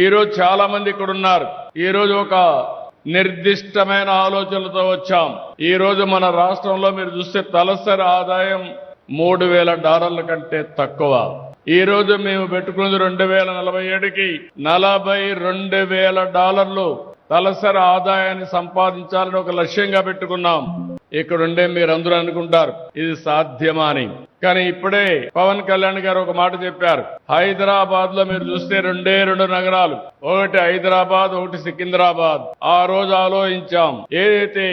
ఈ రోజు చాలా మంది ఇక్కడ ఉన్నారు. ఈ రోజు ఒక నిర్దిష్టమైన ఆలోచనలతో వచ్చాం. ఈ రోజు మన రాష్ట్రంలో మీరు చూస్తే తలసరి ఆదాయం $3,000 కంటే తక్కువ. ఈ రోజు మేము పెట్టుకున్నది 2047కి $42,000 తలసరి ఆదాయాన్ని సంపాదించాలని ఒక లక్ష్యంగా పెట్టుకున్నాం. ఇక్కడుండే మీరందరూ అనుకుంటారు ఇది సాధ్యమా అని. కానీ ఇప్పుడే పవన్ కళ్యాణ్ గారు ఒక మాట చెప్పారు. హైదరాబాద్ లో మీరు చూస్తే రెండు నగరాలు, ఒకటి హైదరాబాద్, ఒకటి సికింద్రాబాద్. ఆ రోజు ఆలోచించాం, ఏదైతే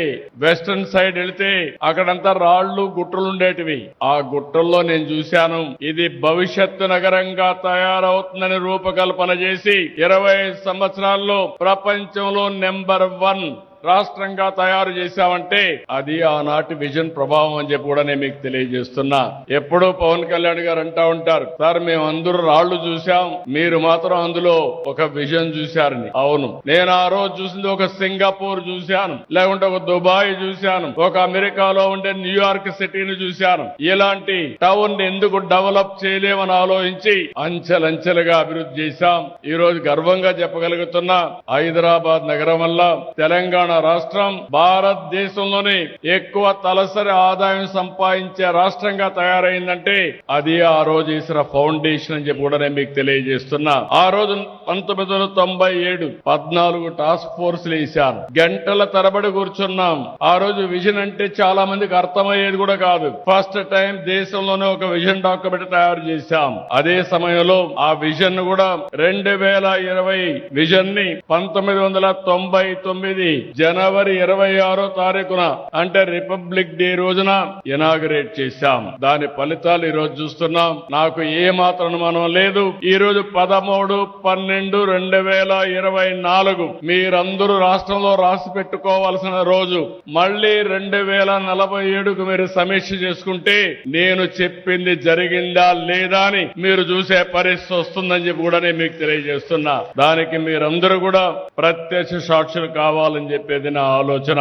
వెస్టర్న్ సైడ్ వెళితే అక్కడంతా రాళ్లు గుట్టలు ఉండేటివి. ఆ గుట్టల్లో నేను చూశాను, ఇది భవిష్యత్తు నగరంగా తయారవుతుందని రూపకల్పన చేసి 25 సంవత్సరాల్లో ప్రపంచంలో నెంబర్ 1 రాష్ట్రంగా తయారు చేశామంటే అది ఆనాటి విజన్ ప్రభావం అని చెప్పి కూడా నేను మీకు తెలియజేస్తున్నా. ఎప్పుడూ పవన్ కళ్యాణ్ గారు అంటా ఉంటారు, సార్ మేము అందరూ రాళ్లు చూశాం, మీరు మాత్రం అందులో ఒక విజన్ చూశారని. అవును, నేను ఆ రోజు చూసింది ఒక సింగపూర్ చూశాను, లేకుంటే ఒక దుబాయ్ చూశాను, ఒక అమెరికాలో ఉండే న్యూయార్క్ సిటీని చూశాను. ఇలాంటి టౌన్ ఎందుకు డెవలప్ చేయలేమని ఆలోచించి అంచెలంచెలుగా అభివృద్ధి చేశాం. ఈ రోజు గర్వంగా చెప్పగలుగుతున్నా, హైదరాబాద్ నగరం వల్ల తెలంగాణ రాష్ట్రం భారతదేశంలోనే ఎక్కువ తలసరి ఆదాయం సంపాదించే రాష్ట్రంగా తయారైందంటే అది ఆ రోజు వేసిన ఫౌండేషన్ అని చెప్పి కూడా నేను మీకు తెలియజేస్తున్నా. ఆ రోజు 1997 14 టాస్క్ ఫోర్స్లు వేశాను. గంటల తరబడి కూర్చున్నాం. ఆ రోజు విజన్ అంటే చాలా మందికి అర్థమయ్యేది కూడా కాదు. ఫస్ట్ టైం దేశంలోనే ఒక విజన్ డాక్యుమెంట్ తయారు చేశాం. అదే సమయంలో ఆ విజన్ కూడా 2020 విజన్ ని 1999 జనవరి 26వ తారీఖున అంటే రిపబ్లిక్ డే రోజున ఇనాగరేట్ చేశాం. దాని ఫలితాలు ఈ రోజు చూస్తున్నాం. నాకు ఏ మాత్రం అనుమానం లేదు, ఈ రోజు 13/12/2024 మీరందరూ రాష్ట్రంలో రాసి పెట్టుకోవాల్సిన రోజు. మళ్లీ 2047కు మీరు సమీక్ష చేసుకుంటే నేను చెప్పింది జరిగిందా లేదా అని మీరు చూసే పరిస్థితి వస్తుందని చెప్పి కూడా నేను మీకు తెలియజేస్తున్నా. దానికి మీరందరూ కూడా ప్రత్యక్ష సాక్షులు కావాలని చెప్పేది నా ఆలోచన.